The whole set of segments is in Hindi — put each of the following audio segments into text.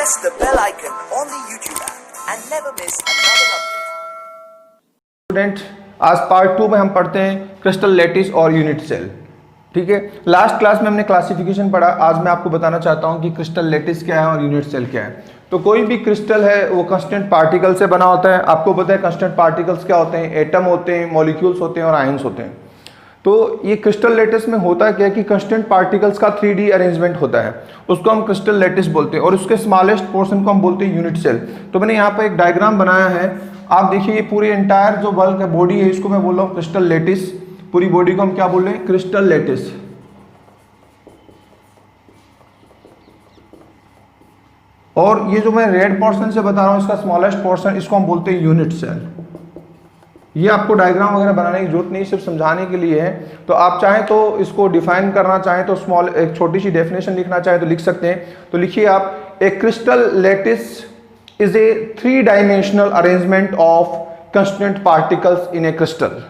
press the bell icon on the YouTube app and never miss another update. Student, आज पार्ट 2 में हम पढ़ते हैं क्रिस्टल लैटिस और यूनिट सेल। ठीक है, लास्ट क्लास में हमने क्लासिफिकेशन पढ़ा। आज मैं आपको बताना चाहता हूं कि क्रिस्टल लैटिस क्या है और यूनिट सेल क्या है। तो कोई भी क्रिस्टल है वो कांस्टेंट पार्टिकल से बना होता है। आपको पता है कांस्टेंट पार्टिकल्स क्या होते हैं? एटम होते हैं, मॉलिक्यूल्स होते हैं और आयंस होते हैं। तो ये क्रिस्टल लैटिस में होता क्या है कि कांस्टेंट पार्टिकल्स का 3D अरेंजमेंट होता है, उसको हम क्रिस्टल लैटिस बोलते हैं और उसके स्मॉलेस्ट पोर्शन को हम बोलते हैं यूनिट सेल। तो मैंने यहाँ पर एक डायग्राम बनाया है, आप देखिए ये पूरी एंटायर जो बल्क है, बॉडी है, इसको मैं बोल रहा हूँ क्रिस्टल लैटिस। पूरी बॉडी को हम क्या बोल रहे हैं? Crystal lattice. और ये जो मैं रेड पोर्शन से बता रहा हूँ, इसका स्मॉलेस्ट पोर्शन, इसको हम बोलते हैं यूनिट सेल। ये आपको डायग्राम वगैरह बनाने की जरूरत नहीं, सिर्फ समझाने के लिए है। तो आप चाहें तो इसको डिफाइन करना चाहें तो स्मॉल एक छोटी सी डेफिनेशन लिखना चाहें तो लिख सकते हैं। तो लिखिए आप, a crystal lattice is a 3 dimensional arrangement of constant particles in a crystal.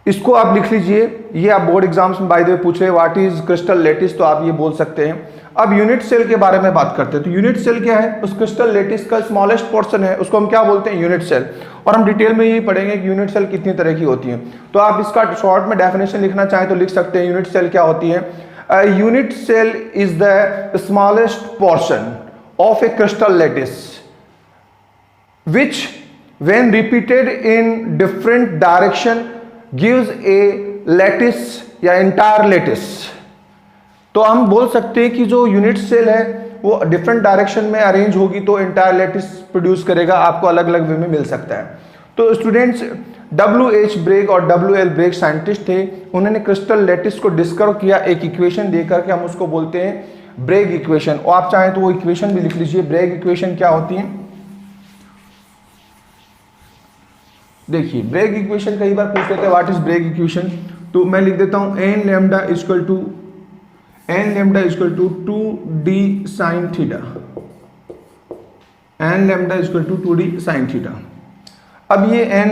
इसको आप लिख लीजिए। ये आप बोर्ड एग्जाम्स में बाय द वे पूछ रहे हैं व्हाट इज क्रिस्टल लैटिस, तो आप ये बोल सकते हैं। अब यूनिट सेल के बारे में बात करते हैं। तो यूनिट सेल क्या है? उस क्रिस्टल लैटिस का स्मॉलेस्ट पोर्शन है, उसको हम क्या बोलते हैं? Unit cell. और हम डिटेल में यही पढ़ेंगे कि यूनिट सेल कितनी तरह की होती है। तो आप इसका शॉर्ट में डेफिनेशन लिखना चाहें तो लिख सकते हैं। यूनिट सेल क्या होती है? Unit cell is the smallest portion of a crystal lattice which when repeated in different direction gives a lattice या entire lattice। तो हम बोल सकते हैं कि जो यूनिट सेल है वो डिफरेंट डायरेक्शन में अरेंज होगी तो एंटायर लैटिस प्रोड्यूस करेगा। आपको अलग अलग वे में मिल सकता है। तो स्टूडेंट्स, WH ब्रेग और WL ब्रेग साइंटिस्ट थे, उन्होंने क्रिस्टल लैटिस को डिस्कवर किया एक इक्वेशन देकर के, हम उसको बोलते हैं ब्रेग इक्वेशन। और आप चाहें तो वो इक्वेशन भी लिख लीजिए। ब्रेग इक्वेशन क्या होती है? देखिए, ब्रेग इक्वेशन कई बार पूछ लेते हैं व्हाट इज ब्रेग इक्वेशन। तो मैं लिख देता हूं n lambda equal to 2d sin theta. n lambda equal to 2d sin theta. अब ये n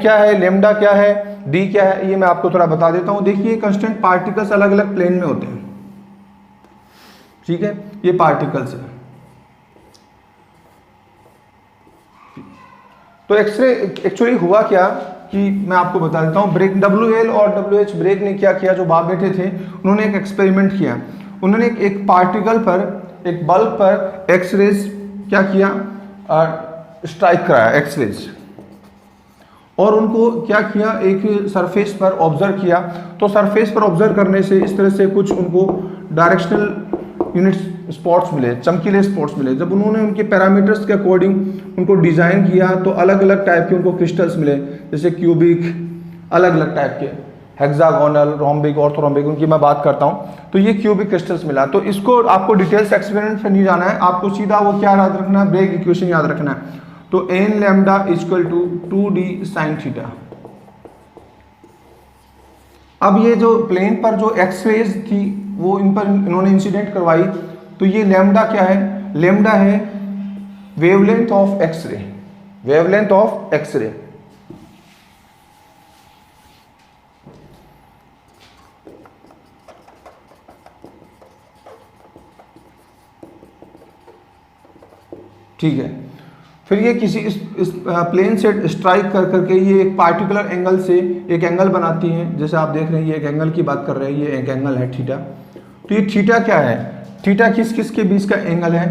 क्या है, लैम्डा क्या है, d क्या है, ये मैं आपको थोड़ा बता देता हूं। देखिए, कांस्टेंट पार्टिकल्स अलग अलग प्लेन में होते हैं। ठीक है, ये पार्टिकल्स है। तो एक्सरे एक्चुअली हुआ क्या कि मैं आपको बता देता हूँ। ब्रेग WL और WH ब्रेग ने क्या किया, जो बाप बेटे थे, उन्होंने एक एक्सपेरिमेंट किया। उन्होंने एक पार्टिकल पर, एक बल्ब पर एक्सरेज क्या किया, स्ट्राइक कराया एक्सरेज, और उनको क्या किया, एक सरफेस पर ऑब्जर्व किया। तो सरफेस पर ऑब्जर्व करने से इस तरह से कुछ उनको डायरेक्शनल यूनिट स्पॉट्स मिले, चमकीले स्पॉट्स मिले। जब उन्होंने उनके पैरामीटर्स के अकॉर्डिंग उनको डिज़ाइन किया तो अलग अलग टाइप के उनको क्रिस्टल्स मिले, जैसे क्यूबिक, अलग अलग टाइप के, हेक्सागोनल, रोम्बिक, ऑर्थोरोम्बिक, उनकी मैं बात करता हूँ। तो ये क्यूबिक क्रिस्टल्स मिला। तो इसको आपको डिटेल्स एक्सपेरिमेंट पर नहीं जाना है, आपको सीधा वो क्या याद रखना है, ब्रेग इक्वेशन याद रखना है। तो n lambda equal to 2d sin theta. अब ये जो प्लेन पर जो एक्सरेज थी वो इन पर इन्होंने इंसिडेंट करवाई। तो ये लैम्डा क्या है? लैम्डा है wavelength of X ray, wavelength of X ray. ठीक है, फिर ये किसी इस प्लेन से स्ट्राइक कर करके ये एक पार्टिकुलर एंगल से एक एंगल बनाती हैं। जैसे आप देख रहे हैं, ये एक एंगल की बात कर रहे हैं, ये एक एंगल है थीटा। तो ये थीटा क्या है? थीटा किस किस के बीच का एंगल है?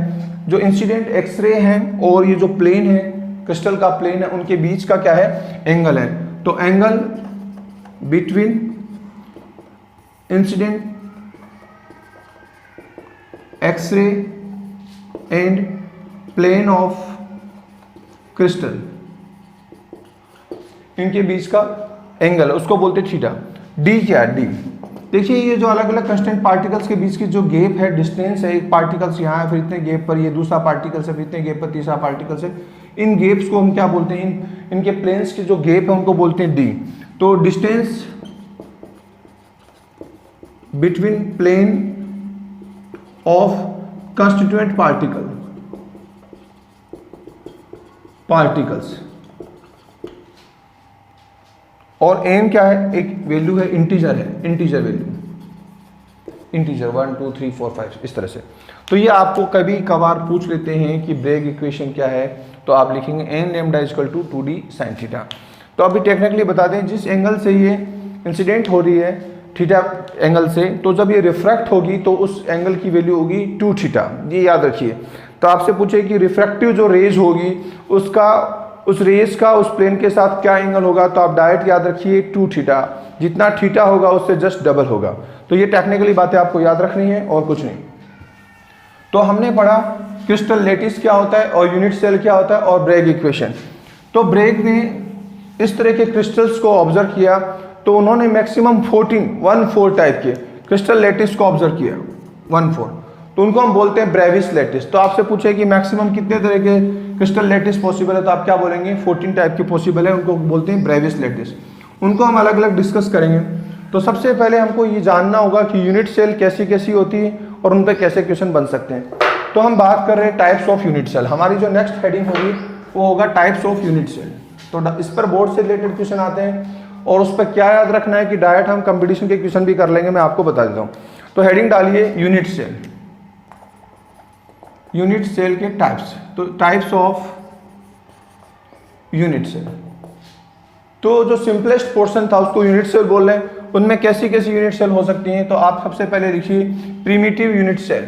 जो इंसिडेंट एक्सरे हैं और ये जो प्लेन है, क्रिस्टल का प्लेन है, उनके बीच का क्या है? एंगल है। तो angle between incident X ray and plane of crystal, इनके बीच का एंगल, उसको बोलते हैं थीटा। डी क्या है? डी। देखिए, ये जो अलग अलग कांस्टेंट पार्टिकल्स के बीच की जो गैप है, डिस्टेंस है, एक पार्टिकल्स यहाँ है, फिर इतने गैप पर ये दूसरा पार्टिकल है, फिर इतने गैप पर तीसरा पार्टिकल है, इन गैप्स को हम क्या बोलते हैं? इनके प्लेन्स के जो गैप है उनको बोलते हैं डी। तो distance between plane of constituent particles. और एन क्या है? एक वैल्यू है, इंटीजर है, इंटीजर वैल्यू। इंटीजर 1 2 3 4 5 इस तरह से। तो ये आपको कभी कभार पूछ लेते हैं कि ब्रेग इक्वेशन क्या है, तो आप लिखेंगे n lambda equal to 2d sin theta. तो अभी टेक्निकली बता दें, जिस एंगल से ये इंसिडेंट हो रही है थीटा एंगल से, तो जब ये रिफ्रैक्ट होगी तो उस एंगल की वैल्यू होगी 2 थीटा, ये याद रखिए। तो आपसे पूछे कि रिफ्रैक्टिव जो रेज होगी उसका, उस रेज का उस प्लेन के साथ क्या एंगल होगा, तो आप डायरेक्ट याद रखिए 2 थीटा, जितना थीटा होगा उससे जस्ट डबल होगा। तो ये टेक्निकली बातें आपको याद रखनी है और कुछ नहीं। तो हमने पढ़ा क्रिस्टल लैटिस क्या होता है और यूनिट सेल क्या होता है और ब्रेग इक्वेशन। तो ब्रेग ने इस तरह के क्रिस्टल्स को ऑब्जर्व किया, तो उन्होंने मैक्सिमम 14 टाइप के क्रिस्टल लैटिस को ऑब्जर्व किया 14, तो उनको हम बोलते हैं ब्रेविस लैटिस। तो आपसे पूछे कि मैक्सिमम कितने तरह के क्रिस्टल लैटिस पॉसिबल है, तो आप क्या बोलेंगे 14 टाइप के पॉसिबल है, उनको बोलते हैं ब्रेविस लैटिस। उनको हम अलग अलग डिस्कस करेंगे। तो सबसे पहले हमको ये जानना होगा कि यूनिट सेल कैसी कैसी होती है और उन पर कैसे क्वेश्चन बन सकते हैं। तो हम बात कर रहे हैं टाइप्स ऑफ यूनिट सेल। हमारी जो नेक्स्ट हेडिंग होगी वो होगा टाइप्स ऑफ यूनिट सेल। तो इस पर बोर्ड से रिलेटेड क्वेश्चन आते हैं और उस पर क्या याद रखना है कि डायरेक्ट हम कंपटीशन के क्वेश्चन भी कर लेंगे, मैं आपको बता देता हूँ। तो हेडिंग डालिए यूनिट सेल, यूनिट सेल के टाइप्स। तो टाइप्स ऑफ यूनिट सेल, तो जो सिंपलेस्ट पोर्शन था उसको यूनिट सेल बोल रहे हैं। उनमें कैसी कैसी यूनिट सेल हो सकती हैं, तो आप सबसे पहले लिखिए primitive unit cell.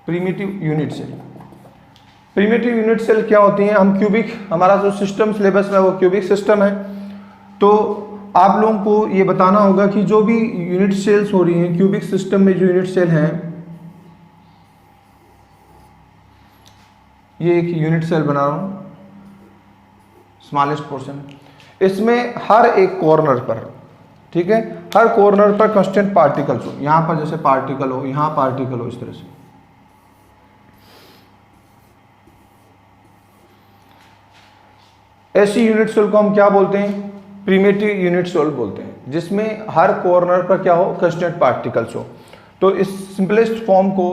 Primitive unit cell, primitive unit cell क्या होती हैं? हम क्यूबिक, हमारा जो सिस्टम सिलेबस में वो क्यूबिक सिस्टम है। तो आप लोगों को ये बताना होगा कि जो भी यूनिट सेल्स हो रही हैं क्यूबिक सिस्टम में, जो यूनिट सेल हैं, ये एक यूनिट सेल बना रहा हूं, स्मॉलेस्ट पोर्शन, इसमें हर एक कॉर्नर पर, ठीक है, हर कॉर्नर पर कांस्टेंट पार्टिकल्स हो। यहां पर जैसे पार्टिकल हो, यहां पार्टिकल हो, इस तरह से। ऐसी यूनिट सेल को हम क्या बोलते हैं? प्रिमिटिव यूनिट सेल बोलते हैं, जिसमें हर कॉर्नर पर क्या हो? कांस्टेंट पार्टिकल्स हो। तो इस सिंपलेस्ट फॉर्म को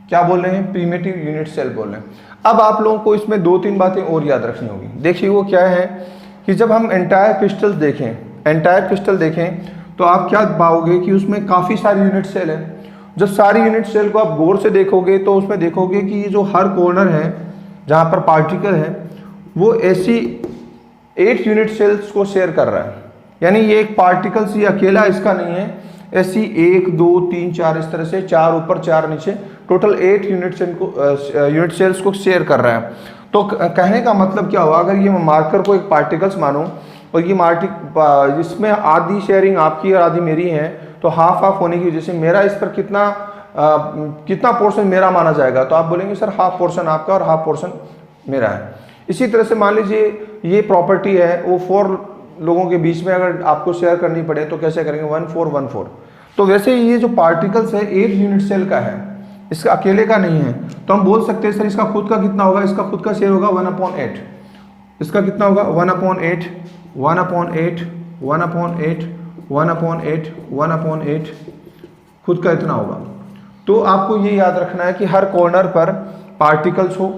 क्या बोल रहे हैं? प्रिमिटिव यूनिट सेल बोल रहे हैं। अब आप लोगों को इसमें 2-3 बातें और याद रखनी होगी। देखिए वो क्या है कि जब हम एंटायर क्रिस्टल देखें, एंटायर क्रिस्टल देखें, तो आप क्या पाओगे कि उसमें काफ़ी सारी यूनिट सेल है। जब सारी यूनिट सेल को आप गौर से देखोगे तो उसमें देखोगे कि ये जो हर कॉर्नर है जहाँ पर पार्टिकल है, वो ऐसी 8 यूनिट सेल्स को शेयर कर रहा है। यानी ये एक पार्टिकल से अकेला इसका नहीं है, ऐसी 1 2 3 4 इस तरह से 4 ऊपर 4 नीचे, टोटल 8 यूनिट सेल्स को शेयर कर रहा है। तो कहने का मतलब क्या हुआ, अगर ये मार्कर को एक पार्टिकल्स मानो और ये इसमें आधी शेयरिंग आपकी और आधी मेरी है, तो हाफ हाफ होने की वजह से मेरा इस पर कितना पोर्शन मेरा माना जाएगा? तो आप बोलेंगे सर हाफ पोर्शन आपका और हाफ पोर्शन मेरा है। इसी तरह से मान लीजिए ये प्रॉपर्टी है, वो 4 लोगों के बीच में अगर आपको शेयर करनी पड़े तो कैसे करेंगे? 1-4-1-4। तो वैसे ये जो पार्टिकल्स है 8 यूनिट सेल का है, इसका अकेले का नहीं है। तो हम बोल सकते हैं सर इसका खुद का कितना होगा? इसका खुद का शेयर होगा 1/8। इसका कितना होगा? 1/8 1/8 1/8 1/8 1/8, खुद का इतना होगा। तो आपको ये याद रखना है कि हर कॉर्नर पर पार्टिकल्स हो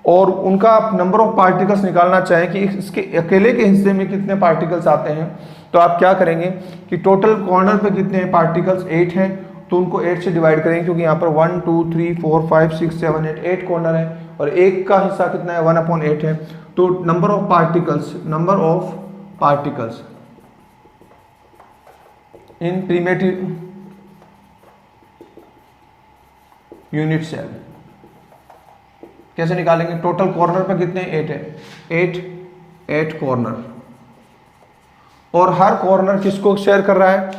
और उनका आप नंबर ऑफ पार्टिकल्स निकालना चाहें कि इसके अकेले के हिस्से में कितने पार्टिकल्स आते हैं, तो आप क्या करेंगे कि टोटल कॉर्नर पे कितने पार्टिकल्स 8 हैं, तो उनको 8 से डिवाइड करेंगे, क्योंकि यहाँ पर 1 2 3 4 5 6 7 8 कॉर्नर है और एक का हिस्सा कितना है? 1/8 है। तो number of particles in primitive unit cell कैसे निकालेंगे? टोटल कॉर्नर पर कितने? 8 है, 8 कॉर्नर, और हर कॉर्नर किसको शेयर कर रहा है?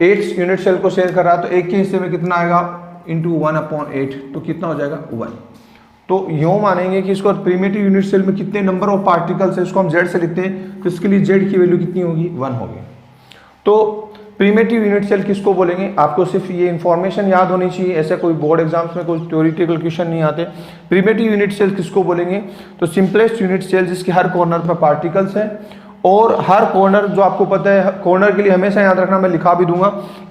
8 यूनिट सेल को शेयर कर रहा है। तो एक के हिस्से में कितना आएगा? इंटू 1/8, तो कितना हो जाएगा? 1। तो यूँ मानेंगे कि इसको प्रिमिटिव यूनिट सेल में कितने नंबर ऑफ पार्टिकल्स है, इसको हम Z से लिखते हैं, तो इसके लिए Z की वैल्यू कितनी होगी? 1 होगी। तो प्रिमिटिव यूनिट सेल किसको बोलेंगे? आपको सिर्फ ये इन्फॉर्मेशन याद होनी चाहिए, ऐसे कोई बोर्ड एग्जाम्स में कोई थ्योरेटिकल क्वेश्चन नहीं आते। प्रिमिटिव यूनिट सेल किसको बोलेंगे? तो सिंपलेस्ट यूनिट सेल जिसके हर कॉर्नर पर पार्टिकल्स हैं और हर कॉर्नर जो आपको पता है, कॉर्नर के लिए हमेशा याद रखना, मैं लिखा भी दूंगा,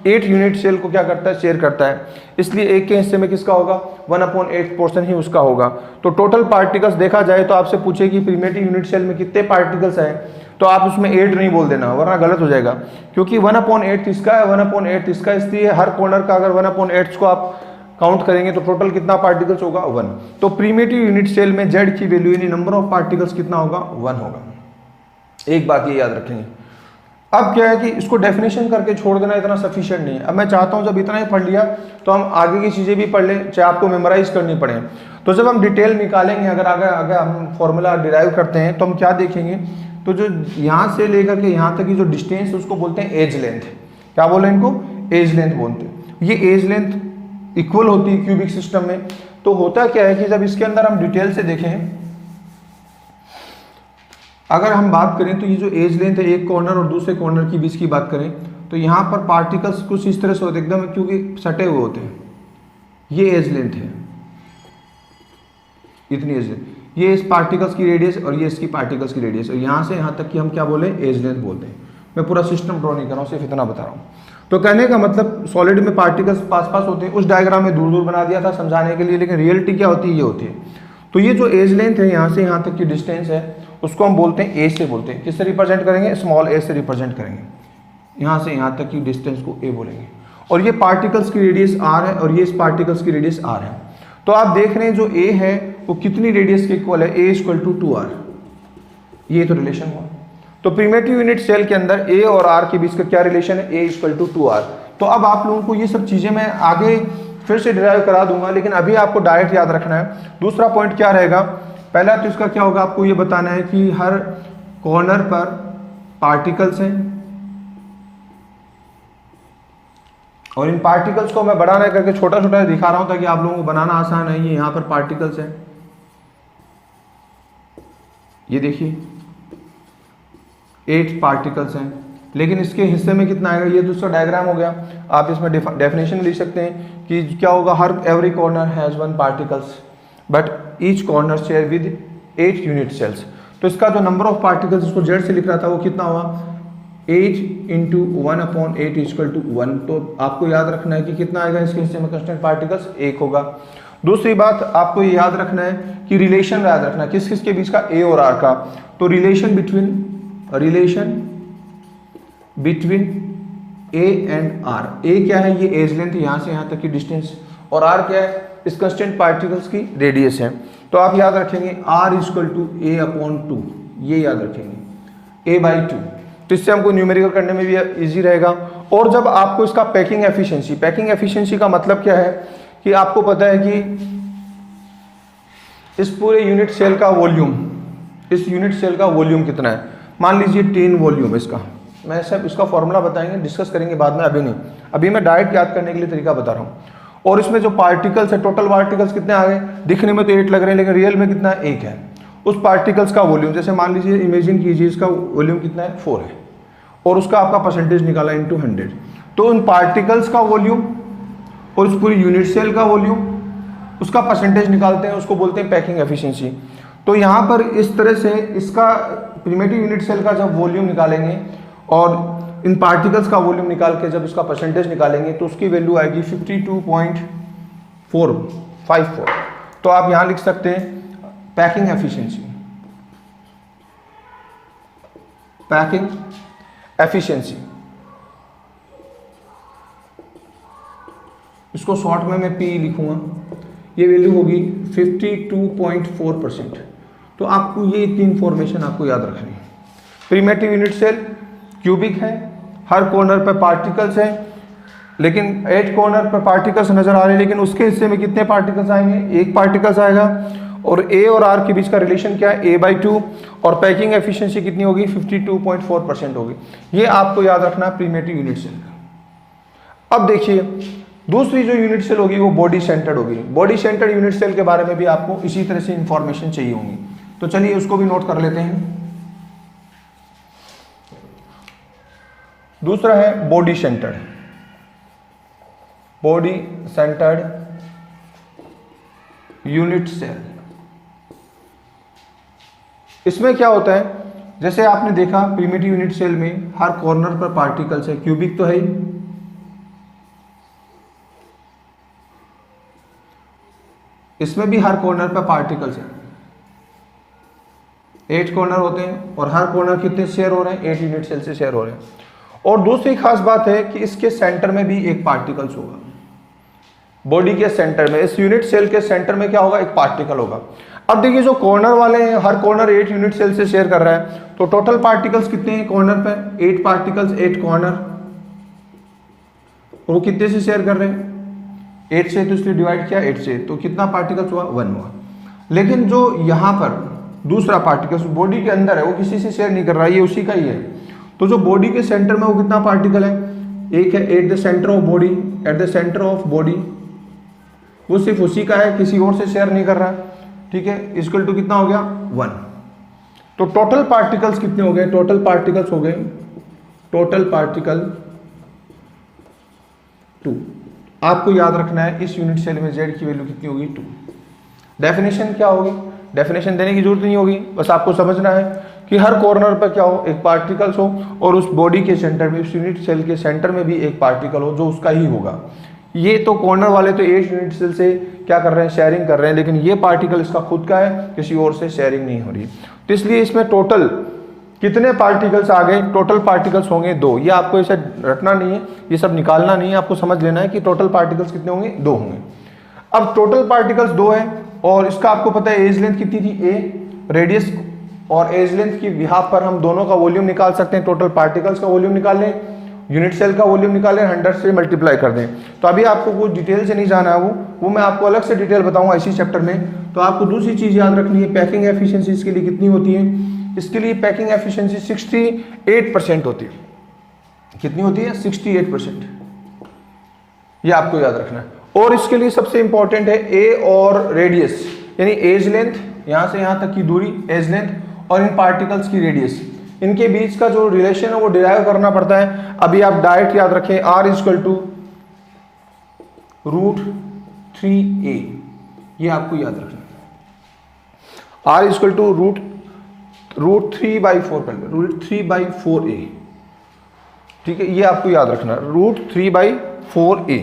8 यूनिट सेल को क्या करता है, शेयर करता है। इसलिए एक के हिस्से में किसका होगा, 1/8 पोर्शन ही उसका होगा। तो टोटल पार्टिकल्स देखा जाए तो आपसे पूछे कि प्रिमिटिव यूनिट सेल में कितने पार्टिकल्स हैं, तो आप उसमें 8 नहीं बोल देना, वरना गलत हो जाएगा, क्योंकि 1/8 इसका है, 1/8 इसका, इसलिए हर कॉर्नर का अगर 1/8 को आप काउंट करेंगे तो टोटल कितना पार्टिकल्स होगा, 1। तो प्रिमिटिव यूनिट सेल में z की वैल्यू यानी नंबर ऑफ पार्टिकल्स कितना होगा, 1 होगा। एक बात ये याद रखेंगे। अब क्या है कि इसको डेफिनेशन करके छोड़ देना इतना सफिशिएंट नहीं है। अब मैं चाहता हूं जब इतना ही पढ़ लिया तो हम आगे की चीजें भी पढ़ लें, चाहे आपको मेमोराइज करनी पड़े। तो जब हम डिटेल निकालेंगे, अगर आगे आगे हम फॉर्मूला डिराइव करते हैं तो हम क्या देखेंगे, तो जो यहाँ से लेकर के यहाँ तक की जो डिस्टेंस उसको बोलते हैं एज लेंथ। क्या बोले इनको, एज लेंथ बोलते हैं। ये एज लेंथ इक्वल होती है क्यूबिक सिस्टम में। तो होता क्या है कि जब इसके अंदर हम डिटेल से देखें, अगर हम बात करें तो ये जो एज लेंथ है एक कॉर्नर और दूसरे कॉर्नर की बीच की बात करें तो यहाँ पर पार्टिकल्स कुछ इस तरह से होते हैं, एकदम क्योंकि सटे हुए होते हैं। ये एज लेंथ है, इतनी एज लेंथ, ये इस पार्टिकल्स की रेडियस और ये इसकी पार्टिकल्स की रेडियस, और यहाँ से यहाँ तक कि हम क्या बोले, एज लेंथ बोलते हैं। मैं पूरा सिस्टम ड्रॉ नहीं कर रहा हूँ, सिर्फ इतना बता रहा हूँ। तो कहने का मतलब सॉलिड में पार्टिकल्स पास पास होते हैं। उस डायग्राम में दूर दूर बना दिया था समझाने के लिए, लेकिन रियलिटी क्या होती है, ये होती है। तो ये जो एज लेंथ है यहाँ से यहाँ तक की डिस्टेंस है, उसको हम बोलते हैं ए से बोलते हैं। किससे रिप्रेजेंट करेंगे, स्मॉल ए से रिप्रेजेंट करेंगे। यहाँ से यहाँ तक की डिस्टेंस को ए बोलेंगे। और ये पार्टिकल्स की रेडियस आर है और ये इस पार्टिकल्स की रेडियस आर है। तो आप देख रहे हैं जो ए है वो कितनी रेडियस के इक्वल है, ए इक्वल टू 2r। ये तो रिलेशन हुआ। तो प्रिमिटिव यूनिट सेल के अंदर ए और आर के बीच का क्या रिलेशन है, ए इक्वल टू 2r। तो अब आप लोगों को ये सब चीजें मैं आगे फिर से डिराइव करा दूंगा, लेकिन अभी आपको डायरेक्ट याद रखना है। दूसरा पॉइंट क्या रहेगा, पहला तो इसका क्या होगा, आपको ये बताना है कि हर कॉर्नर पर पार्टिकल्स हैं और इन पार्टिकल्स को मैं बड़ा ना करके छोटा छोटा दिखा रहा हूं ताकि आप लोगों को बनाना आसान है। ये यहां पर पार्टिकल्स हैं, ये देखिए 8 पार्टिकल्स हैं, लेकिन इसके हिस्से में कितना आएगा, ये दूसरा डायग्राम हो गया। आप इसमें डेफिनेशन लिख सकते हैं कि क्या होगा, हर every corner has 1 particles but each corner share with 8 unit cells. तो इसका जो नंबर ऑफ पार्टिकल्स इसको जेड से लिख रहा था वो कितना हुआ, 8 इंटू 1/8 इक्वल टू 1। तो आपको याद रखना है कि कितना आएगा इसके हिस्से में कांस्टेंट पार्टिकल्स, 1 होगा। दूसरी बात आपको ये याद रखना है कि रिलेशन याद रखना है किस किस के बीच का, ए और आर का। तो relation between A and R. A क्या है, ये एज लेंथ यहाँ से यहाँ तक की डिस्टेंस, और आर क्या है, इस कांस्टेंट पार्टिकल्स की रेडियस है। तो आप याद रखेंगे r इक्वल टू a/2, ये याद रखेंगे a/2। तो इससे हमको न्यूमेरिकल करने में भी इजी रहेगा। और जब आपको इसका पैकिंग एफिशिएंसी का मतलब क्या है कि आपको पता है कि इस पूरे यूनिट सेल का वॉल्यूम, इस यूनिट सेल का वॉल्यूम कितना है, मान लीजिए 10 वॉल्यूम इसका। मैं सब इसका फॉर्मूला बताएंगे, डिस्कस करेंगे बाद में, अभी नहीं, अभी मैं डायरेक्ट याद करने के लिए तरीका बता रहा हूँ। और इसमें जो पार्टिकल्स है, टोटल पार्टिकल्स कितने आ गए, दिखने में तो 8 लग रहे हैं लेकिन रियल में कितना है, 1 है। उस पार्टिकल्स का वॉल्यूम, जैसे मान लीजिए इमेजिन कीजिए इसका वॉल्यूम कितना है, 4 है, और उसका आपका परसेंटेज निकाला इंटू 100। तो उन पार्टिकल्स का वॉल्यूम और उस पूरी यूनिट सेल का वॉल्यूम, उसका परसेंटेज निकालते हैं, उसको बोलते हैं पैकिंग एफिशिएंसी। तो यहाँ पर इस तरह से इसका प्रिमिटिव यूनिट सेल का जब वॉल्यूम निकालेंगे और इन पार्टिकल्स का वॉल्यूम निकाल के जब इसका परसेंटेज निकालेंगे तो उसकी वैल्यू आएगी 52.454। तो आप यहां लिख सकते हैं पैकिंग एफिशिएंसी। इसको शॉर्ट में मैं पी लिखूंगा, ये वैल्यू होगी 52.4%। तो आपको ये 3 इंफॉर्मेशन आपको याद रखनी है। प्रिमिटिव यूनिट सेल क्यूबिक है, हर कॉर्नर पर पार्टिकल्स हैं, लेकिन 8 कॉर्नर पर पार्टिकल्स नजर आ रहे हैं, लेकिन उसके हिस्से में कितने पार्टिकल्स आएंगे, 1 पार्टिकल्स आएगा। और ए और आर के बीच का रिलेशन क्या है, a/2, और पैकिंग एफिशिएंसी कितनी होगी, 52.4% होगी। ये आपको याद रखना है प्रिमिटिव यूनिट सेल का। अब देखिए दूसरी जो यूनिट सेल होगी वो बॉडी सेंटर्ड होगी। बॉडी सेंटर्ड यूनिट सेल के बारे में भी आपको इसी तरह से इंफॉर्मेशन चाहिए होंगी, तो चलिए उसको भी नोट कर लेते हैं। दूसरा है बॉडी सेंटर्ड यूनिट सेल। इसमें क्या होता है जैसे आपने देखा प्रिमिटिव यूनिट सेल में हर कॉर्नर पर पार्टिकल्स है, क्यूबिक तो है ही, इसमें भी हर कॉर्नर पर पार्टिकल्स है, 8 कॉर्नर होते हैं और हर कॉर्नर कितने शेयर हो रहे हैं, 8 यूनिट सेल से शेयर हो रहे हैं। और दूसरी खास बात है कि इसके सेंटर में भी एक पार्टिकल्स होगा, बॉडी के सेंटर में, इस यूनिट सेल के सेंटर में क्या होगा, एक पार्टिकल होगा। अब देखिए जो कॉर्नर वाले हैं हर कॉर्नर 8 यूनिट सेल से शेयर कर रहा है, तो टोटल पार्टिकल्स कितने हैं कॉर्नर पे, 8 पार्टिकल्स 8 कॉर्नर, वो कितने से शेयर कर रहे हैं, 8 से, तो इसलिए डिवाइड किया 8 से, तो कितना पार्टिकल्स हुआ, 1 हुआ। लेकिन जो यहाँ पर दूसरा पार्टिकल्स बॉडी के अंदर है वो किसी से शेयर नहीं कर रहा है, ये उसी का ही है। तो जो बॉडी के सेंटर में वो कितना पार्टिकल है, एक है at the centre of body, at the centre of body, वो सिर्फ उसी का है, किसी और से शेयर नहीं कर रहा है, ठीक है। इक्वल टू कितना हो गया, 1। तो टोटल पार्टिकल्स कितने हो गए, टोटल पार्टिकल्स हो गए, टोटल पार्टिकल 2। आपको याद रखना है इस यूनिट सेल में z की वैल्यू कितनी होगी, 2। डेफिनेशन क्या होगी, डेफिनेशन देने की जरूरत नहीं होगी, बस आपको समझना है कि हर कॉर्नर पर क्या हो, एक पार्टिकल्स हो और उस बॉडी के सेंटर में, उस यूनिट सेल के सेंटर में भी एक पार्टिकल हो जो उसका ही होगा। ये तो कॉर्नर वाले तो 8 यूनिट सेल से क्या कर रहे हैं, शेयरिंग कर रहे हैं, लेकिन ये पार्टिकल इसका खुद का है, किसी और से शेयरिंग नहीं हो रही। तो इसलिए इसमें टोटल कितने पार्टिकल्स आ गए, टोटल पार्टिकल्स होंगे 2। ये आपको इसे रटना नहीं है, ये सब निकालना नहीं है, आपको समझ लेना है कि टोटल पार्टिकल्स कितने होंगे, 2 होंगे। अब टोटल पार्टिकल्स 2 है और इसका आपको पता है एज लेंथ कितनी थी, a, रेडियस और एज लेंथ की बिहाफ पर हम दोनों का वॉल्यूम निकाल सकते हैं। टोटल पार्टिकल्स का वॉल्यूम निकाल लें, यूनिट सेल का वॉल्यूम निकालें, 100 से मल्टीप्लाई कर दें। तो अभी आपको कुछ डिटेल से नहीं जाना है, वो मैं आपको अलग से डिटेल बताऊंगा इसी चैप्टर में। तो आपको दूसरी चीज याद रखनी है, पैकिंग एफिशिएंसी इसके लिए कितनी होती है, इसके लिए पैकिंग एफिशिएंसी 68% होती है। कितनी होती है, 68%, ये आपको याद रखना है। और इसके लिए सबसे इंपॉर्टेंट है ए और रेडियस, यानी एज लेंथ, यहां से यहां तक की दूरी एज लेंथ, और इन पार्टिकल्स की रेडियस, इनके बीच का जो रिलेशन है वो डिराइव करना पड़ता है। अभी आप डायरेक्ट याद रखें, R इक्वल टू √3a, ये आपको याद रखना है। R इक्वल टू √3/4 कर लो, √3/4a, ठीक है, ये आपको याद रखना है, √3/4a।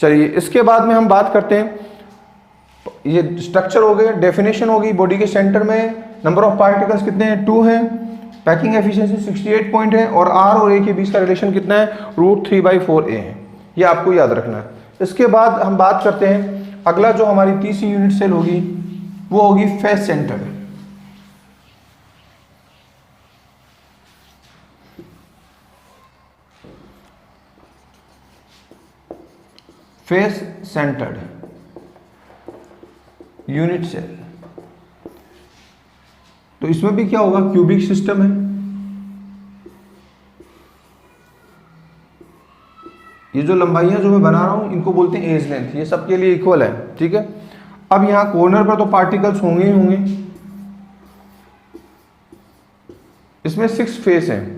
चलिए इसके बाद में हम बात करते हैं, ये स्ट्रक्चर हो गए, डेफिनेशन होगी, बॉडी के सेंटर में नंबर ऑफ पार्टिकल्स कितने हैं, 2 हैं, पैकिंग एफिशिएंसी 68 पॉइंट है, और R और A के बीच का रिलेशन कितना है, √3/4a है, ये आपको याद रखना है। इसके बाद हम बात करते हैं, अगला जो हमारी तीसरी यूनिट सेल होगी वो होगी face centred. Face centred unit cell. तो इसमें भी क्या होगा, क्यूबिक सिस्टम है, ये जो लंबाइयां जो मैं बना रहा हूं इनको बोलते हैं एज लेंथ, ये सबके लिए इक्वल है, ठीक है। अब यहां कॉर्नर पर तो पार्टिकल्स होंगे ही होंगे, इसमें 6 फेस हैं,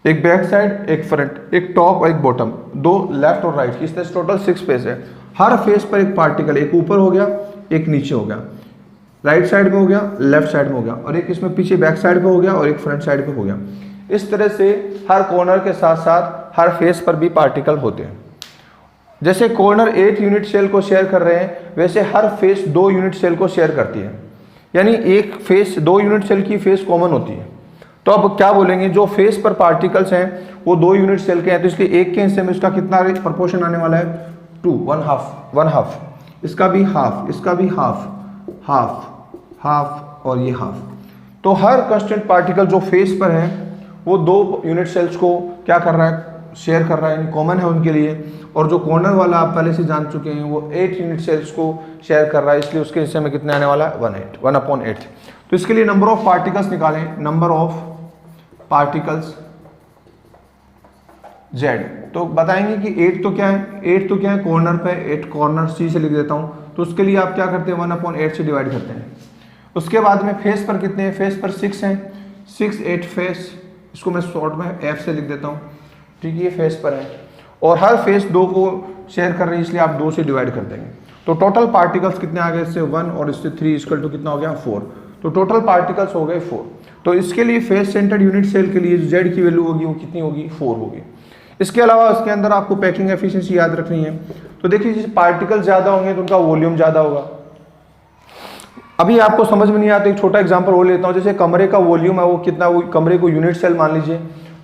एक बैक साइड, एक फ्रंट, एक टॉप और एक बॉटम, 2 लेफ्ट और राइट, इस तरह से टोटल 6 फेस है। हर फेस पर एक पार्टिकल, एक ऊपर हो गया, एक नीचे हो गया, राइट साइड में हो गया, लेफ्ट साइड में हो गया, और एक इसमें पीछे बैक साइड पे हो गया और एक फ्रंट साइड पे हो गया। इस तरह से हर कॉर्नर के साथ साथ हर फेस पर भी पार्टिकल होते हैं। जैसे कॉर्नर 8 यूनिट सेल को शेयर कर रहे हैं, वैसे हर फेस 2 यूनिट सेल को शेयर करती है, यानी एक फेस 2 यूनिट सेल की फेस कॉमन होती है। तो अब क्या बोलेंगे, जो फेस पर पार्टिकल्स हैं वो 2 यूनिट सेल के हैं, तो इसलिए एक के हिस्से में इसका कितना प्रपोर्शन आने वाला है, 2, 1/2, इसका भी हाफ, इसका भी हाफ, हाफ और ये हाफ। तो हर कांस्टेंट पार्टिकल जो फेस पर है वो 2 यूनिट सेल्स को क्या कर रहा है, शेयर कर रहा है, यानी कॉमन है उनके लिए। और जो कॉर्नर वाला आप पहले से जान चुके हैं वो 8 यूनिट सेल्स को शेयर कर रहा है, इसलिए उसके हिस्से में कितने आने वाला है, 1/8। तो इसके लिए नंबर ऑफ पार्टिकल्स निकालें, नंबर ऑफ पार्टिकल्स Z। तो बताएंगे कि 8 तो क्या है, 8 तो क्या है, कॉर्नर पे 8 कॉर्नर, C से लिख देता हूँ। तो उसके लिए आप क्या करते हैं, 1/8 से डिवाइड करते हैं। उसके बाद में फेस पर कितने हैं, फेस पर 6 हैं, 6 8 फेस, इसको मैं शॉर्ट में F से लिख देता हूँ, ठीक है, ये फेस पर है, और हर फेस 2 को शेयर कर रही है, इसलिए आप 2 से डिवाइड कर देंगे। तो टोटल पार्टिकल्स कितने आ गए, इससे 1 और इससे 3 इक्वल टू कितना हो गया, 4। तो टोटल पार्टिकल्स हो गए 4। तो इसके लिए फेस सेंटर्ड यूनिट सेल के लिए जेड की वैल्यू होगी वो कितनी होगी, 4 होगी। इसके अलावा इसके अंदर आपको पैकिंग एफिशिएंसी याद रखनी है। तो देखिए जैसे पार्टिकल ज़्यादा होंगे तो उनका वॉल्यूम ज़्यादा होगा। अभी आपको समझ में नहीं आता, एक छोटा एग्जांपल वो लेता हूँ, जैसे कमरे का वॉल्यूम है वो कितना, वो कमरे को यूनिट सेल मान लीजिए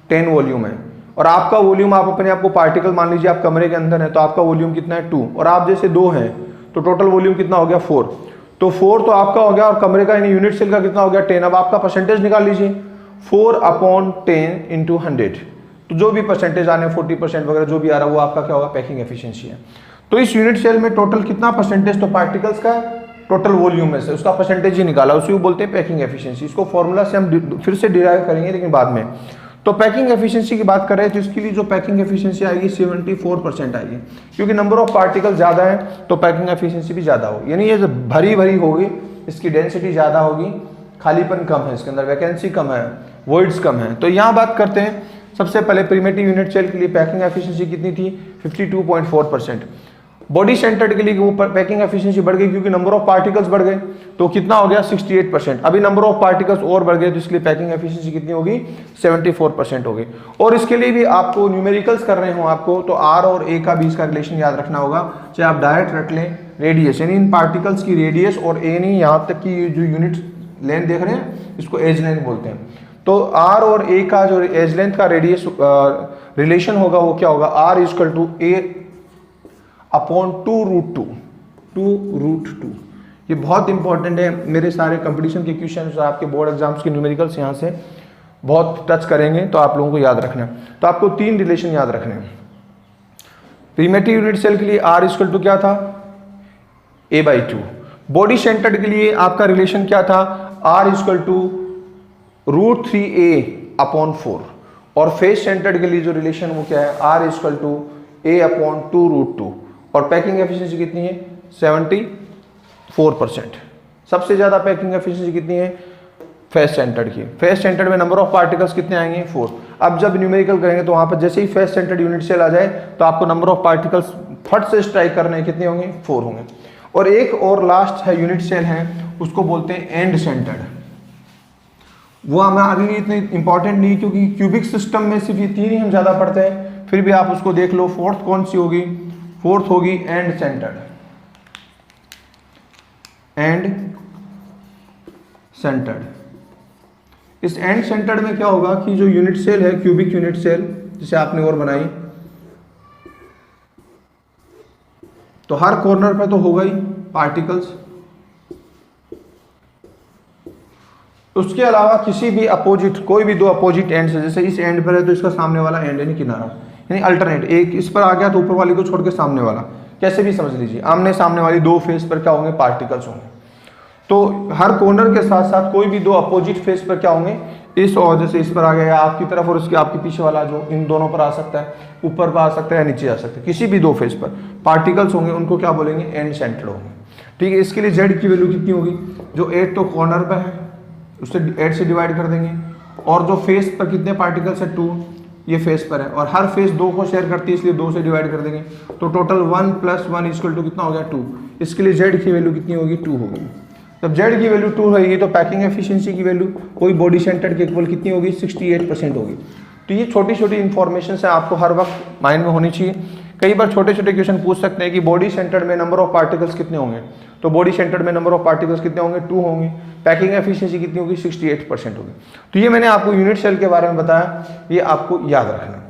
10 वॉल्यूम है, और आपका वॉल्यूम आप अपने आप को पार्टिकल मान लीजिए, आप कमरे के अंदर है तो आपका वॉल्यूम कितना है 2, और आप जैसे 2 हैं तो टोटल वॉल्यूम कितना हो गया 4। तो 4 तो आपका हो गया और कमरे का यानी यूनिट सेल का कितना हो गया 10। अब आपका परसेंटेज निकाल लीजिए 4/10 × 100, तो जो भी परसेंटेज आने 40% वगैरह जो भी आ रहा है वो आपका क्या होगा, पैकिंग एफिशिएंसी है। तो इस यूनिट सेल में टोटल कितना परसेंटेज, तो पार्टिकल्स का टोटल वॉल्यूम में से उसका परसेंटेज ही निकाला, उसी को बोलते हैं पैकिंग एफिशिएंसी। इसको फॉर्मूला से हम फिर से डिराइव करेंगे लेकिन बाद में। तो पैकिंग एफिशिएंसी की बात कर रहे हैं तो इसके लिए जो पैकिंग एफिशिएंसी आएगी 74% आएगी, क्योंकि नंबर ऑफ पार्टिकल ज़्यादा है तो पैकिंग एफिशिएंसी भी ज़्यादा होगी, यानी ये भरी भरी होगी, इसकी डेंसिटी ज़्यादा होगी, खालीपन कम है, इसके अंदर वैकेंसी कम है, वॉइड्स कम है। तो यहाँ बात करते हैं सबसे पहले प्रिमिटिव यूनिट सेल के लिए पैकिंग एफिशिएंसी कितनी थी, 52.4%। बॉडी सेंटर्ड के लिए वो पैकिंग एफिशिएंसी बढ़ गई क्योंकि नंबर ऑफ पार्टिकल्स बढ़ गए, तो कितना हो गया 68%। अभी नंबर ऑफ पार्टिकल्स और बढ़ गए तो इसलिए पैकिंग एफिशिएंसी कितनी होगी, 74% होगी। और इसके लिए भी आपको न्यूमेरिकल्स कर रहे हो आपको, तो आर और ए का भी इसका रिलेशन याद रखना होगा, चाहे आप डायरेक्ट रख लें रेडियस, यानी इन पार्टिकल्स की रेडियस, और ए नहीं, यहाँ तक की जो यूनिट लेंथ देख रहे हैं इसको एज लेंथ बोलते हैं। तो आर और ए का जो एज लेंथ का रेडियस रिलेशन होगा वो क्या होगा, R = A/2√2। ये बहुत इंपॉर्टेंट है, मेरे सारे कंपटीशन के क्वेश्चन और आपके बोर्ड एग्जाम्स के न्यूमेरिकल्स यहाँ से बहुत टच करेंगे, तो आप लोगों को याद रखना है। तो आपको 3 रिलेशन याद रखने हैं। प्रिमिटिव यूनिट सेल के लिए R = क्या था, A/2। बॉडी सेंटर्ड के लिए आपका रिलेशन क्या था, R = √3A/4। और फेस सेंटर्ड के लिए जो रिलेशन वो क्या है, R = A/2√2। और पैकिंग एफिशिएंसी कितनी है, 74%। सबसे ज़्यादा पैकिंग एफिशिएंसी कितनी है, फेस सेंटर्ड की। फेस सेंटर्ड में नंबर ऑफ पार्टिकल्स कितने आएंगे, 4। अब जब न्यूमेरिकल करेंगे तो वहाँ पर जैसे ही फेस सेंटर्ड यूनिट सेल आ जाए तो आपको नंबर ऑफ पार्टिकल्स फट से स्ट्राइक करने कितने होंगे, 4 होंगे। और एक और लास्ट है यूनिट सेल है, उसको बोलते हैं एंड सेंटर्ड। वो हमारे लिए इतने इंपॉर्टेंट नहीं क्योंकि क्यूबिक सिस्टम में सिर्फ ये 3 ही हम ज़्यादा पढ़ते हैं, फिर भी आप उसको देख लो। फोर्थ कौन सी होगी, फोर्थ होगी एंड सेंटर्ड। एंड सेंटर्ड, इस एंड सेंटर्ड में क्या होगा कि जो यूनिट सेल है, क्यूबिक यूनिट सेल जिसे आपने और बनाई, तो हर कॉर्नर पे तो होगा ही पार्टिकल्स, उसके अलावा किसी भी अपोजिट, कोई भी 2 अपोजिट एंड है, जैसे इस एंड पर है तो इसका सामने वाला एंड यानी किनारा, यानी अल्टरनेट, एक इस पर आ गया तो ऊपर वाली को छोड़ के सामने वाला, कैसे भी समझ लीजिए, आमने सामने वाली 2 फेस पर क्या होंगे, पार्टिकल्स होंगे। तो हर कॉर्नर के साथ साथ कोई भी 2 अपोजिट फेस पर क्या होंगे, इस और जैसे इस पर आ गया आपकी तरफ और इसके आपके पीछे वाला जो इन दोनों पर आ सकता है, ऊपर पर आ सकता है या नीचे आ सकता है, किसी भी 2 फेस पर पार्टिकल्स होंगे, उनको क्या बोलेंगे, एंड सेंटर्ड होंगे। ठीक है, इसके लिए जेड की वैल्यू कितनी होगी, जो 8 तो कॉर्नर पर है उससे 8 से डिवाइड कर देंगे, और जो फेस पर कितने पार्टिकल्स है, 2, ये फेस पर है, और हर फेस 2 को शेयर करती है इसलिए 2 से डिवाइड कर देंगे, तो टोटल 1 + 1 = कितना हो गया, 2। इसके लिए जेड की वैल्यू कितनी होगी, 2 होगी। जब जेड की वैल्यू 2 रहेगी तो पैकिंग एफिशिएंसी की वैल्यू कोई बॉडी सेंटर्ड के इक्वल कितनी होगी, 68% होगी। तो ये छोटी छोटी इन्फॉर्मेशन है आपको हर वक्त माइंड में होनी चाहिए। कई बार छोटे छोटे क्वेश्चन पूछ सकते हैं कि बॉडी सेंटर्ड में नंबर ऑफ पार्टिकल्स कितने होंगे, तो बॉडी सेंटर्ड में नंबर ऑफ पार्टिकल्स कितने होंगे, 2 होंगे। पैकिंग एफिशिएंसी कितनी होगी, 68% होगी। तो ये मैंने आपको यूनिट सेल के बारे में बताया, ये आपको याद रखना।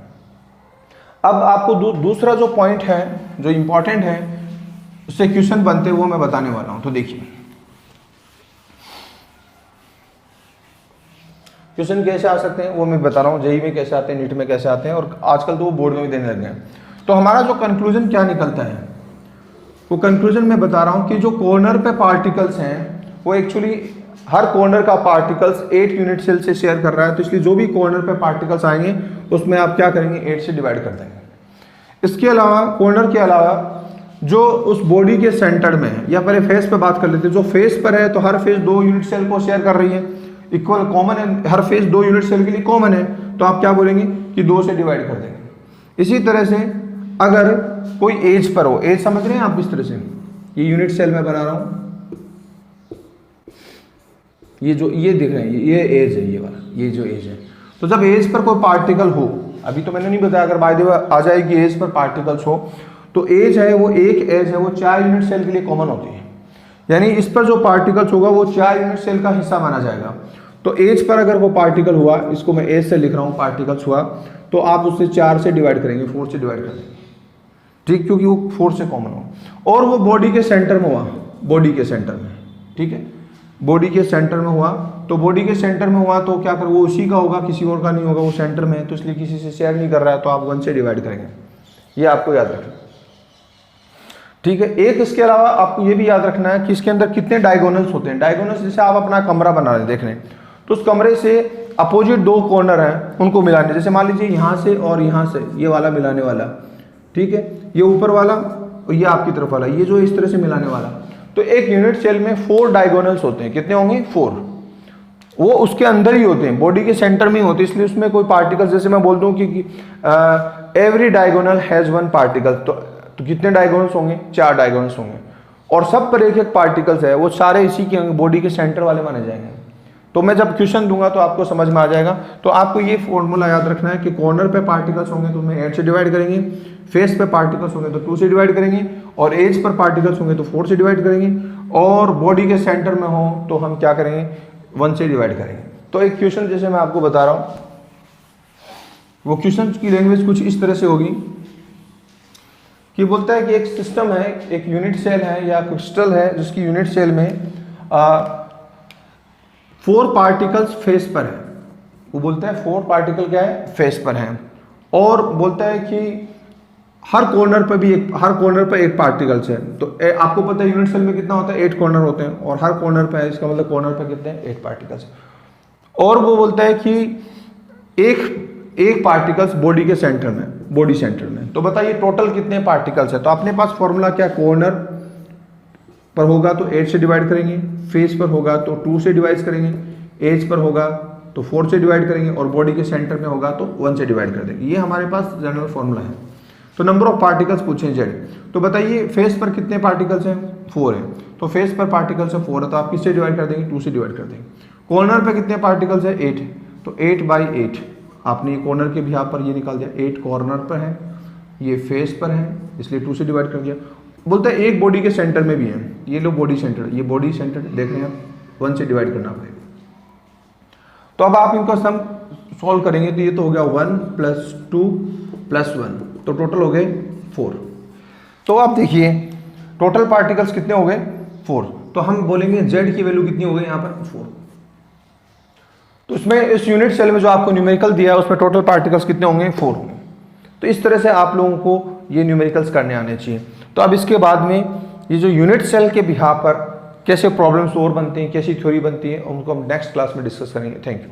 अब आपको दूसरा जो पॉइंट है जो इंपॉर्टेंट है उससे क्वेश्चन बनते हैं वो मैं बताने वाला हूं। तो देखिए क्वेश्चन कैसे आ सकते हैं वो मैं बता रहा हूँ, जेईई में कैसे आते हैं, नीट में कैसे आते हैं, और आजकल तो वो बोर्ड में भी देने लग गए हैं। तो हमारा जो कंक्लूजन क्या निकलता है, वो कंक्लूजन मैं बता रहा हूँ कि जो कॉर्नर पे पार्टिकल्स हैं वो एक्चुअली हर कॉर्नर का पार्टिकल्स 8 यूनिट सेल से शेयर कर रहा है, तो इसलिए जो भी कॉर्नर पे पार्टिकल्स आएंगे उसमें आप क्या करेंगे, 8 से डिवाइड कर देंगे। इसके अलावा कॉर्नर के अलावा जो उस बॉडी के सेंटर में है, या पहले फेस पे बात कर लेते हैं, जो फेस पर है तो हर फेस 2 यूनिट सेल को शेयर कर रही है, इक्वल कॉमन है, हर फेस 2 यूनिट सेल के लिए कॉमन है, तो आप क्या बोलेंगे कि 2 से डिवाइड कर देंगे। इसी तरह से अगर कोई एज पर हो, एज समझ रहे हैं आप, इस तरह से ये यूनिट सेल में बना रहा हूं, ये दिख रहे हैं, ये एज है, ये वाला, ये जो एज है। तो जब एज पर कोई पार्टिकल हो, अभी तो मैंने नहीं बताया, अगर बाय द वे आ जाएगी एज पर पार्टिकल्स हो, तो एज है वो एक एज है वो 4 यूनिट सेल के लिए कॉमन होती है, यानी इस पर जो पार्टिकल्स होगा वो 4 यूनिट सेल का हिस्सा माना जाएगा। तो एज पर अगर वो पार्टिकल हुआ, इसको मैं एज से लिख रहा हूँ, पार्टिकल्स हुआ, तो आप उससे 4 से डिवाइड करेंगे, 4 से डिवाइड कर देंगे, ठीक, क्योंकि वो 4 से कॉमन हो। और वो बॉडी के सेंटर में हुआ, बॉडी के सेंटर में, ठीक है, बॉडी के सेंटर में हुआ, तो बॉडी के सेंटर में हुआ तो क्या कर, वो उसी का होगा, किसी और का नहीं होगा, वो सेंटर में है, तो इसलिए किसी से शेयर नहीं कर रहा है, तो आप 1 से डिवाइड करेंगे, ये आपको याद रखना, ठीक है। एक इसके अलावा आपको ये भी याद रखना है कि इसके अंदर कितने डायगोनल्स होते हैं। डायगोनल्स जैसे आप अपना कमरा बना रहे हैं, देख रहे हैं, तो उस कमरे से अपोजिट 2 कॉर्नर हैं, उनको मिलाने, जैसे मान लीजिए यहाँ से और यहाँ से, ये वाला मिलाने वाला, ठीक है, ये ऊपर वाला और ये आपकी तरफ वाला, ये जो इस तरह से मिलाने वाला। तो एक यूनिट सेल में 4 डायगोनल्स होते हैं, कितने होंगे, 4, वो उसके अंदर ही होते हैं, बॉडी के सेंटर में ही होते हैं, इसलिए उसमें कोई पार्टिकल, जैसे मैं बोल दूं कि एवरी डायगोनल हैज 1 पार्टिकल, तो कितने डायगोनल्स होंगे, 4 डायगोनल्स होंगे, और सब पर एक पार्टिकल्स है, वो सारे इसी के बॉडी के सेंटर वाले माने जाएंगे। तो मैं जब क्वेश्चन दूंगा तो आपको समझ में आ जाएगा। तो आपको ये फॉर्मूला याद रखना है कि कॉर्नर पे पार्टिकल्स होंगे तो उसमें 8 से डिवाइड करेंगे, फेस पे पार्टिकल्स होंगे तो 2 से डिवाइड करेंगे, और एज पर पार्टिकल्स होंगे तो 4 से डिवाइड करेंगे, और बॉडी के सेंटर में हो तो हम क्या करेंगे, 1 से डिवाइड करेंगे। तो एक क्वेश्चन जैसे मैं आपको बता रहा हूँ, वो क्वेश्चन की लैंग्वेज कुछ इस तरह से होगी कि बोलता है कि एक सिस्टम है, एक यूनिट सेल है या क्रिस्टल है, जिसकी यूनिट सेल में 4 पार्टिकल्स फेस पर है। वो बोलता है 4 पार्टिकल क्या है, फेस पर है, और बोलता है कि हर कॉर्नर पर भी हर कॉर्नर पर एक पार्टिकल्स है। तो आपको पता है यूनिट सेल में कितना होता है, 8 कॉर्नर होते हैं, और हर कॉर्नर पर है, इसका मतलब कॉर्नर पर कितने हैं, 8 पार्टिकल्स। और वो बोलता है कि एक पार्टिकल्स बॉडी के सेंटर में, बॉडी सेंटर में। तो बताइए टोटल कितने पार्टिकल्स है। तो अपने पास फॉर्मूला क्या, कॉर्नर पर होगा तो 8 से डिवाइड करेंगे, फेस पर होगा तो 2 से डिवाइड करेंगे, एज पर होगा तो 4 से डिवाइड करेंगे, और बॉडी के सेंटर में होगा तो 1 से डिवाइड कर देंगे। ये हमारे पास जनरल फॉर्मूला है। तो नंबर ऑफ पार्टिकल्स पूछे जेड, तो बताइए फेस पर कितने पार्टिकल्स हैं, 4 है, तो फेस पर पार्टिकल्स है 4 है, तो आप किससे डिवाइड कर देंगे, 2 से डिवाइड कर देंगे। कॉर्नर पर कितने पार्टिकल्स है, 8 है, तो 8/8 आपने कॉर्नर के भी यहाँ पर ये निकाल दिया, 8 कॉर्नर पर है, ये फेस पर है, इसलिए 2 से डिवाइड कर दिया। बोलता है एक बॉडी के सेंटर में भी है, ये लो बॉडी सेंटर, ये बॉडी सेंटर देख रहे हैं आप, 1 से डिवाइड करना पड़ेगा। तो अब आप इनको सम सॉल्व करेंगे तो ये तो हो गया 1 + 2 + 1, तो टोटल हो गए 4। तो आप देखिए टोटल पार्टिकल्स कितने हो गए, 4। तो हम बोलेंगे जेड की वैल्यू कितनी हो गई यहाँ पर, 4। तो इसमें इस यूनिट सेल में जो आपको न्यूमेरिकल दिया है उसमें टोटल पार्टिकल्स कितने होंगे, 4 होंगे। तो इस तरह से आप लोगों को ये न्यूमेरिकल्स करने आने चाहिए। तो अब इसके बाद में ये जो यूनिट सेल के बिहाफ पर कैसे प्रॉब्लम्स और बनते हैं, कैसी थ्योरी बनती है, उनको हम नेक्स्ट क्लास में डिस्कस करेंगे। Thank you.